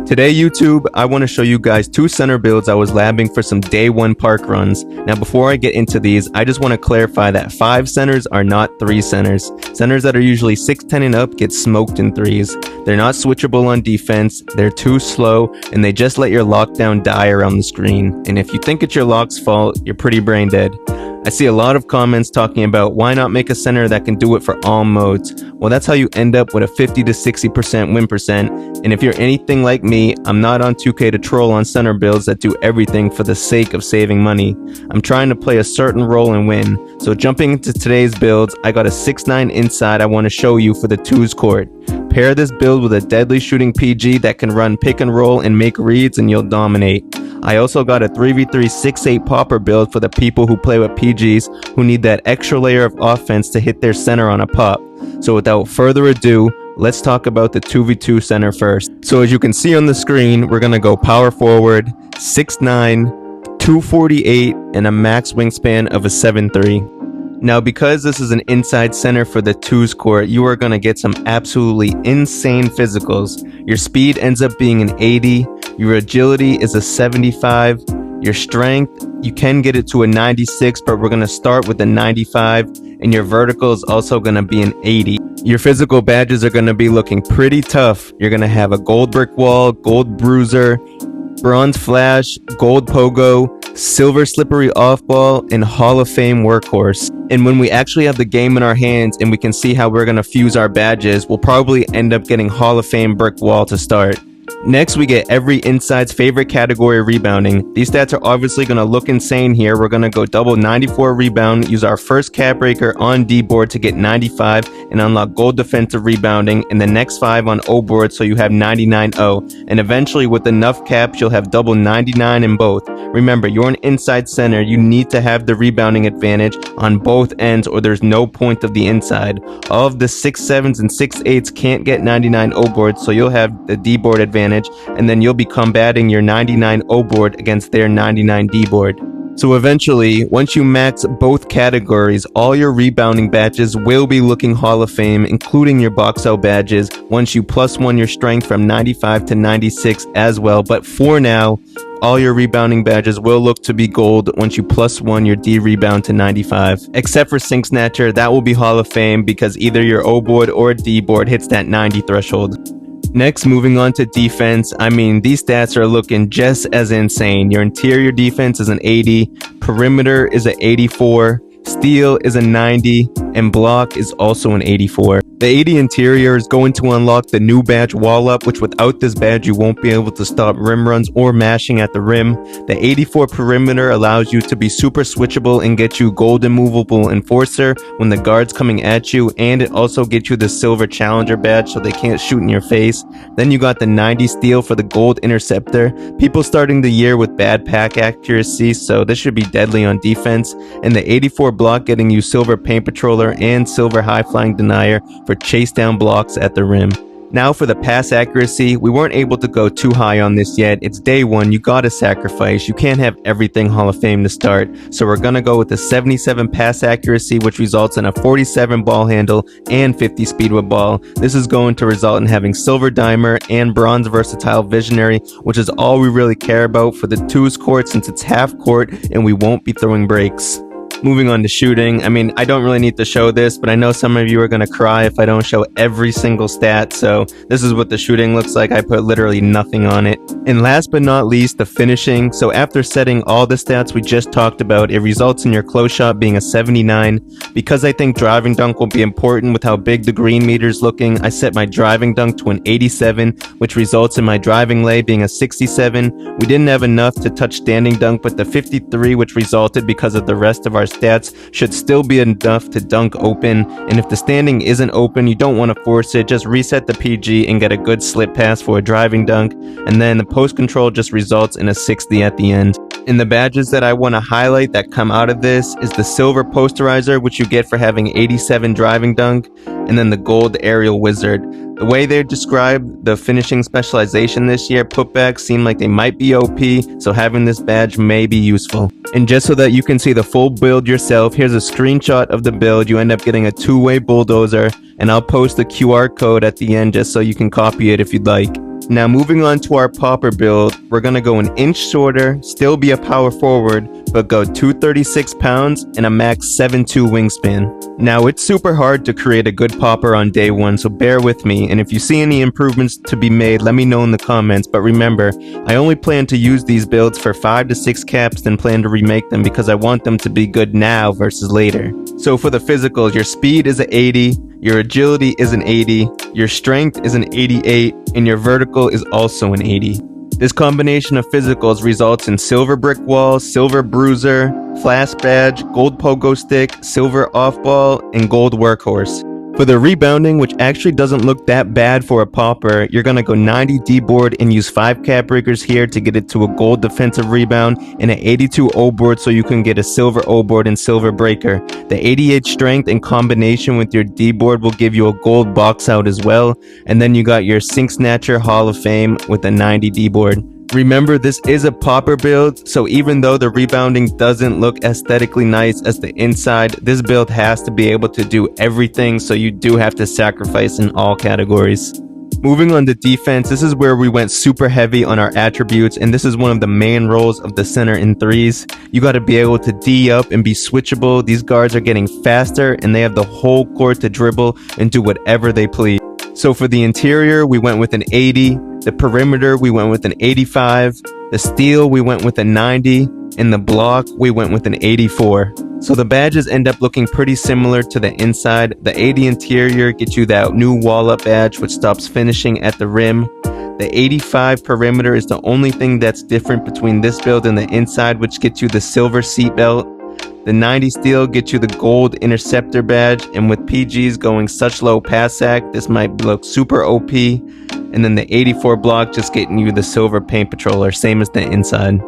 Today YouTube, I want to show you guys two center builds I was labbing for some day one park runs. Now before I get into these, I just want to clarify that 5 centers are not 3 centers. Centers that are usually 6'10 and up get smoked in 3s. They're not switchable on defense, they're too slow, and they just let your lockdown die around the screen. And if you think it's your lock's fault, you're pretty brain dead. I see a lot of comments talking about why not make a center that can do it for all modes. Well, that's how you end up with a 50 to 60% win percent. And if you're anything like me, I'm not on 2K to troll on center builds that do everything for the sake of saving money. I'm trying to play a certain role and win. So jumping into today's builds, I got a 6'9 inside I want to show you for the 2s court. Pair this build with a deadly shooting PG that can run pick and roll and make reads and you'll dominate. I also got a 3v3 6'8 popper build for the people who play with PGs who need that extra layer of offense to hit their center on a pop. So without further ado, let's talk about the 2v2 center first. So as you can see on the screen, we're going to go power forward, 6'9", 248, and a max wingspan of a 7'3". Now because this is an inside center for the 2s court, you are going to get some absolutely insane physicals. Your speed ends up being an 80, your agility is a 75, your strength, you can get it to a 96, but we're going to start with a 95, and your vertical is also going to be an 80. Your physical badges are going to be looking pretty tough. You're going to have a gold brick wall, gold bruiser, bronze flash, gold pogo, silver slippery off ball, and Hall of Fame workhorse. And when we actually have the game in our hands and we can see how we're going to fuse our badges, we'll probably end up getting Hall of Fame brick wall to start. Next, we get every inside's favorite category, rebounding. These stats are obviously going to look insane here. We're going to go double 94 rebound, use our first cap breaker on D board to get 95, and unlock gold defensive rebounding, and the next 5 on O board so you have 99-0. And eventually, with enough caps, you'll have double 99 in both. Remember, you're an inside center. You need to have the rebounding advantage on both ends or there's no point of the inside. All of the 6'7s and 6'8s can't get 99 O boards, so you'll have the D board advantage, and then you'll be combating your 99 O board against their 99 D board. So eventually, once you max both categories, all your rebounding badges will be looking Hall of Fame, including your box out badges, once you +1 your strength from 95 to 96 as well. But for now, all your rebounding badges will look to be gold once you +1 your D rebound to 95. Except for Sink Snatcher, that will be Hall of Fame because either your O board or D board hits that 90 threshold. Next, moving on to defense, I mean, these stats are looking just as insane. Your interior defense is an 80, perimeter is an 84, steal is a 90, and block is also an 84. The 80 interior is going to unlock the new badge wall up, which without this badge you won't be able to stop rim runs or mashing at the rim. The 84 perimeter allows you to be super switchable and get you gold immovable enforcer when the guard's coming at you, and it also gets you the silver challenger badge so they can't shoot in your face. Then you got the 90 steal for the gold interceptor. People starting the year with bad pack accuracy, so this should be deadly on defense. And the 84 block getting you silver paint patroller and silver high flying denier for chase down blocks at the rim. Now for the pass accuracy, we weren't able to go too high on this yet. It's day one, you gotta sacrifice. You can't have everything Hall of Fame to start. So we're gonna go with the 77 pass accuracy, which results in a 47 ball handle and 50 speed with ball. This is going to result in having silver dimer and bronze versatile visionary, which is all we really care about for the 2s court since it's half court and we won't be throwing breaks. Moving on to shooting, I mean, I don't really need to show this, but I know some of you are going to cry if I don't show every single stat, so this is what the shooting looks like. I put literally nothing on it. And last but not least, the finishing. So after setting all the stats we just talked about, it results in your close shot being a 79. Because I think driving dunk will be important with how big the green meter is looking, I set my driving dunk to an 87, which results in my driving lay being a 67. We didn't have enough to touch standing dunk, but the 53, which resulted because of the rest of our stats, should still be enough to dunk open. And if the standing isn't open, you don't want to force it, just reset the PG and get a good slip pass for a driving dunk, and then the post control just results in a 60 at the end. And the badges that I want to highlight that come out of this is the silver posterizer, which you get for having 87 driving dunk, and then the gold aerial wizard. The way they describe the finishing specialization this year, putbacks seem like they might be OP, so having this badge may be useful. And just so that you can see the full build yourself, here's a screenshot of the build. You end up getting a 2-way bulldozer, and I'll post the QR code at the end just so you can copy it if you'd like. Now moving on to our popper build, we're going to go an inch shorter, still be a power forward, but go 236 pounds and a max 7'2" wingspan. Now it's super hard to create a good popper on day one, so bear with me, and if you see any improvements to be made, let me know in the comments. But remember, I only plan to use these builds for 5 to 6 caps, then plan to remake them because I want them to be good now versus later. So for the physicals, your speed is an 80, your agility is an 80, your strength is an 88, and your vertical is also an 80. This combination of physicals results in silver brick wall, silver bruiser, flask badge, gold pogo stick, silver off ball, and gold workhorse. For the rebounding, which actually doesn't look that bad for a popper, you're gonna go 90 D board and use 5 cap breakers here to get it to a gold defensive rebound, and an 82 O board so you can get a silver O board and silver breaker. The 88 strength in combination with your D board will give you a gold box out as well, and then you got your Sink Snatcher Hall of Fame with a 90 D board. Remember, this is a popper build, so even though the rebounding doesn't look aesthetically nice as the inside, this build has to be able to do everything, so you do have to sacrifice in all categories. Moving on to defense, this is where we went super heavy on our attributes, and this is one of the main roles of the center in threes. You got to be able to D up and be switchable. These guards are getting faster, and they have the whole court to dribble and do whatever they please. So for the interior, we went with an 80. The perimeter, we went with an 85. The steal, we went with a 90. And the block, we went with an 84. So the badges end up looking pretty similar to the inside. The 80 interior gets you that new wall-up badge, which stops finishing at the rim. The 85 perimeter is the only thing that's different between this build and the inside, which gets you the silver seatbelt. The 90 steal gets you the gold interceptor badge, and with PGs going such low pass sack, this might look super OP. And then the 84 block just getting you the silver paint patroller, same as the inside.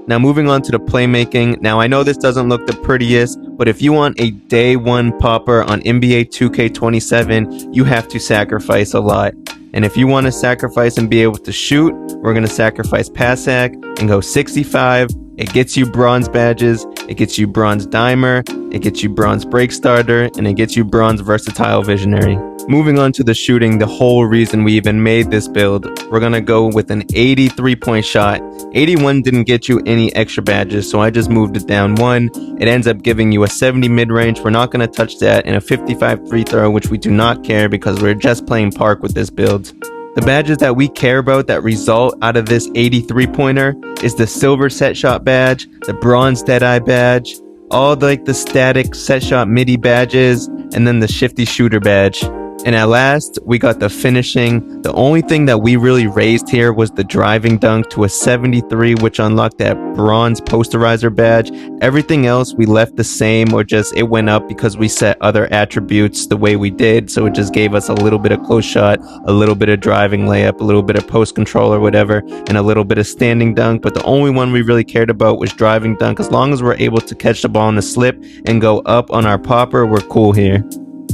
Now moving on to the playmaking. Now I know this doesn't look the prettiest, but if you want a day one popper on NBA 2K27, you have to sacrifice a lot. And if you want to sacrifice and be able to shoot, we're going to sacrifice pass sack and go 65. It gets you bronze badges, it gets you bronze dimer, it gets you bronze break starter, and it gets you bronze versatile visionary. Moving on to the shooting, the whole reason we even made this build, we're gonna go with an 80 3-point shot. 81 didn't get you any extra badges, so I just moved it down 1. It ends up giving you a 70 mid-range, we're not gonna touch that, and a 55 free throw, which we do not care because we're just playing park with this build. The badges that we care about that result out of this 83 pointer is the silver set shot badge, the bronze deadeye badge, all the static set shot midi badges, and then the shifty shooter badge. And at last, we got the finishing. The only thing that we really raised here was the driving dunk to a 73, which unlocked that bronze posterizer badge. Everything else we left the same, or just it went up because we set other attributes the way we did. So it just gave us a little bit of close shot, a little bit of driving layup, a little bit of post control or whatever, and a little bit of standing dunk. But the only one we really cared about was driving dunk. As long as we're able to catch the ball in the slip and go up on our popper, we're cool here.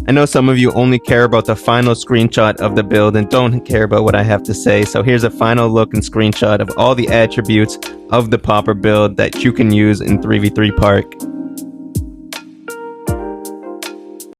I know some of you only care about the final screenshot of the build and don't care about what I have to say, so here's a final look and screenshot of all the attributes of the popper build that you can use in 3v3 Park.